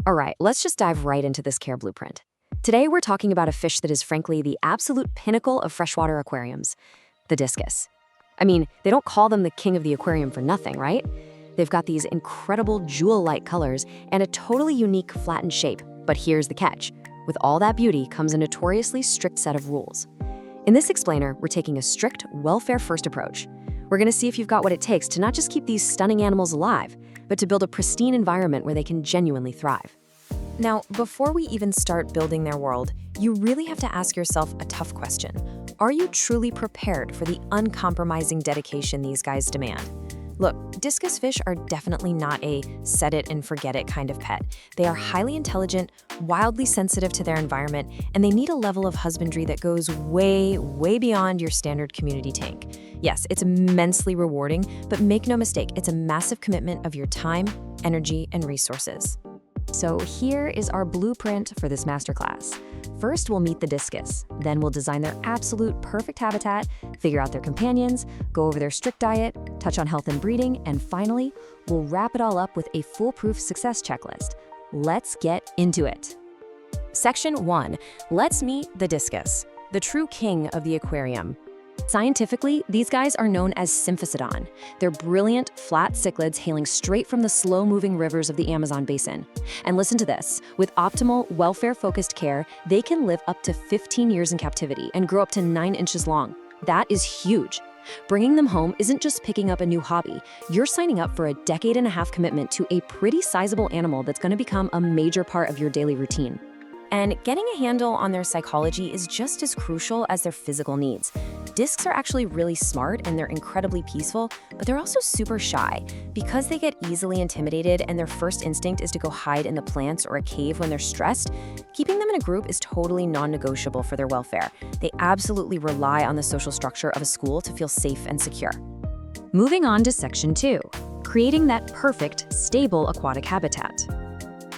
All right, let's just dive right into this care blueprint. Today, we're talking about a fish that is frankly the absolute pinnacle of freshwater aquariums, the discus. I mean, they don't call them the king of the aquarium for nothing, right? They've got these incredible jewel-like colors and a totally unique flattened shape. But here's the catch. With all that beauty comes a notoriously strict set of rules. In this explainer, we're taking a strict, welfare-first approach. We're going to see if you've got what it takes to not just keep these stunning animals alive, but to build a pristine environment where they can genuinely thrive. Now, before we even start building their world, you really have to ask yourself a tough question. Are you truly prepared for the uncompromising dedication these guys demand? Look, discus fish are definitely not a set it and forget it kind of pet. They are highly intelligent, wildly sensitive to their environment, and they need a level of husbandry that goes way, way beyond your standard community tank. Yes, it's immensely rewarding, but make no mistake, it's a massive commitment of your time, energy, and resources. So here is our blueprint for this masterclass. First, we'll meet the discus. Then we'll design their absolute perfect habitat, figure out their companions, go over their strict diet, touch on health and breeding, and finally, we'll wrap it all up with a foolproof success checklist. Let's get into it. Section 1. Let's meet the discus, the true king of the aquarium. Scientifically, these guys are known as Symphysidon. They're brilliant, flat cichlids hailing straight from the slow-moving rivers of the Amazon basin. And listen to this, with optimal, welfare-focused care, they can live up to 15 years in captivity and grow up to 9 inches long. That is huge. Bringing them home isn't just picking up a new hobby. You're signing up for a decade-and-a-half commitment to a pretty sizable animal that's going to become a major part of your daily routine. And getting a handle on their psychology is just as crucial as their physical needs. Discs are actually really smart and they're incredibly peaceful, but they're also super shy. Because they get easily intimidated and their first instinct is to go hide in the plants or a cave when they're stressed, keeping them in a group is totally non-negotiable for their welfare. They absolutely rely on the social structure of a school to feel safe and secure. Moving on to Section 2, creating that perfect, stable aquatic habitat.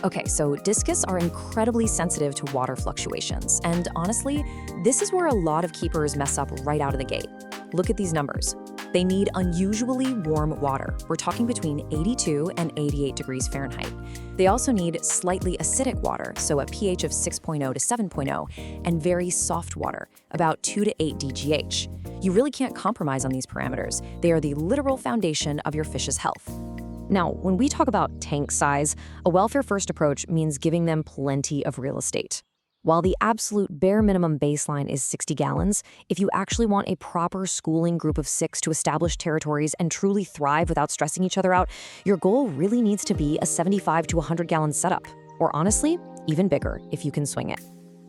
Okay, so discus are incredibly sensitive to water fluctuations, and honestly, this is where a lot of keepers mess up right out of the gate. Look at these numbers. They need unusually warm water. We're talking between 82 and 88 degrees Fahrenheit. They also need slightly acidic water, so a pH of 6.0 to 7.0, and very soft water, about 2 to 8 DGH. You really can't compromise on these parameters. They are the literal foundation of your fish's health. Now, when we talk about tank size, a welfare-first approach means giving them plenty of real estate. While the absolute bare minimum baseline is 60 gallons, if you actually want a proper schooling group of 6 to establish territories and truly thrive without stressing each other out, your goal really needs to be a 75 to 100-gallon setup, or honestly, even bigger if you can swing it.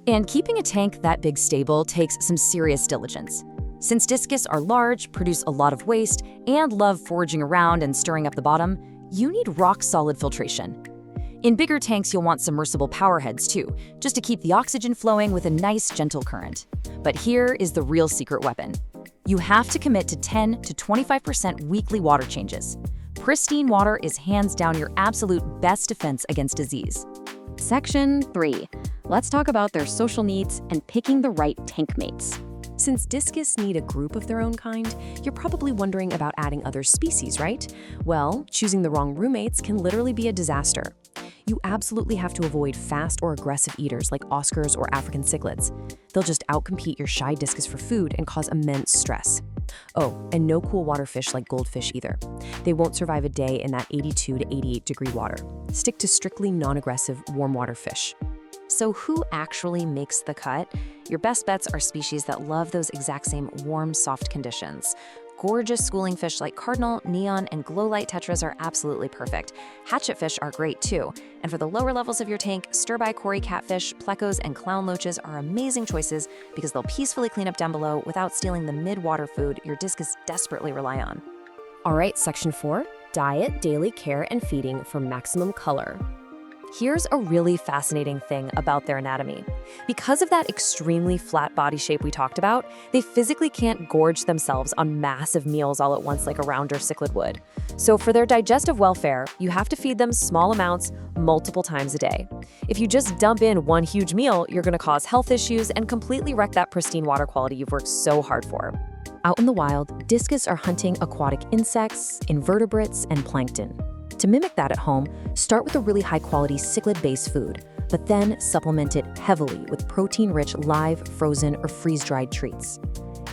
And keeping a tank that big stable takes some serious diligence. Since discus are large, produce a lot of waste, and love foraging around and stirring up the bottom, you need rock-solid filtration. In bigger tanks, you'll want submersible power heads too, just to keep the oxygen flowing with a nice, gentle current. But here is the real secret weapon. You have to commit to 10 to 25% weekly water changes. Pristine water is hands down your absolute best defense against disease. Section 3. Let's talk about their social needs and picking the right tank mates. Since discus need a group of their own kind, you're probably wondering about adding other species, right? Well, choosing the wrong roommates can literally be a disaster. You absolutely have to avoid fast or aggressive eaters like Oscars or African cichlids. They'll just outcompete your shy discus for food and cause immense stress. Oh, and no cool water fish like goldfish either. They won't survive a day in that 82 to 88 degree water. Stick to strictly non-aggressive warm water fish. So who actually makes the cut? Your best bets are species that love those exact same warm, soft conditions. Gorgeous schooling fish like cardinal, neon, and glow light tetras are absolutely perfect. Hatchet fish are great too. And for the lower levels of your tank, stir-by cory catfish, plecos, and clown loaches are amazing choices because they'll peacefully clean up down below without stealing the mid-water food your discus desperately rely on. All right, Section 4, diet, daily care, and feeding for maximum color. Here's a really fascinating thing about their anatomy. Because of that extremely flat body shape we talked about, they physically can't gorge themselves on massive meals all at once like a rounder cichlid would. So for their digestive welfare, you have to feed them small amounts multiple times a day. If you just dump in one huge meal, you're gonna cause health issues and completely wreck that pristine water quality you've worked so hard for. Out in the wild, discus are hunting aquatic insects, invertebrates, and plankton. To mimic that at home, start with a really high-quality cichlid-based food, but then supplement it heavily with protein-rich live, frozen, or freeze-dried treats.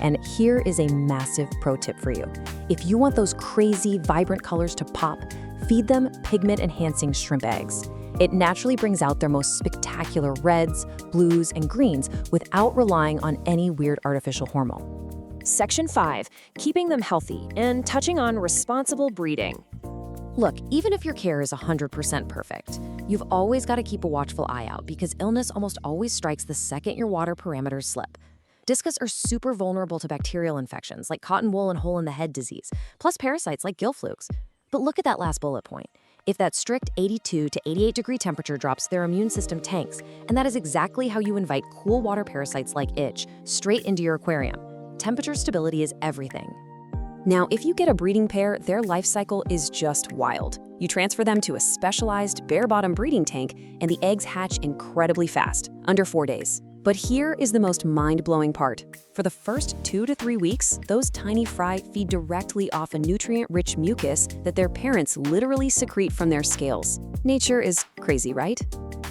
And here is a massive pro tip for you. If you want those crazy, vibrant colors to pop, feed them pigment-enhancing shrimp eggs. It naturally brings out their most spectacular reds, blues, and greens without relying on any weird artificial hormone. Section 5. Keeping them healthy and touching on responsible breeding. Look, even if your care is 100% perfect, you've always got to keep a watchful eye out because illness almost always strikes the second your water parameters slip. Discus are super vulnerable to bacterial infections like cotton wool and hole-in-the-head disease, plus parasites like gill flukes. But look at that last bullet point. If that strict 82 to 88 degree temperature drops, their immune system tanks, and that is exactly how you invite cool water parasites like itch straight into your aquarium. Temperature stability is everything. Now, if you get a breeding pair, their life cycle is just wild. You transfer them to a specialized bare-bottom breeding tank, and the eggs hatch incredibly fast, under 4 days. But here is the most mind-blowing part. For the first 2 to 3 weeks, those tiny fry feed directly off a nutrient-rich mucus that their parents literally secrete from their scales. Nature is crazy, right?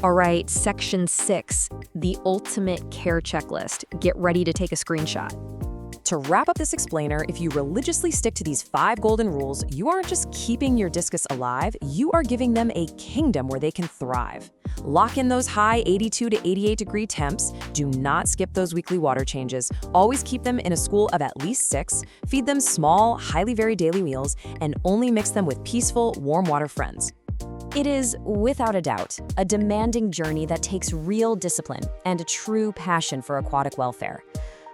All right, Section 6, the ultimate care checklist. Get ready to take a screenshot. To wrap up this explainer, if you religiously stick to these 5 golden rules, you aren't just keeping your discus alive, you are giving them a kingdom where they can thrive. Lock in those high 82 to 88 degree temps, do not skip those weekly water changes, always keep them in a school of at least 6, feed them small, highly varied daily meals, and only mix them with peaceful, warm water friends. It is, without a doubt, a demanding journey that takes real discipline and a true passion for aquatic welfare.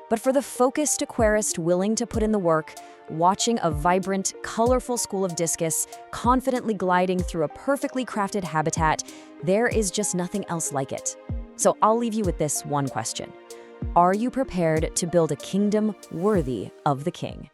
But for the focused aquarist willing to put in the work, watching a vibrant, colorful school of discus confidently gliding through a perfectly crafted habitat, there is just nothing else like it. So I'll leave you with this one question. Are you prepared to build a kingdom worthy of the king?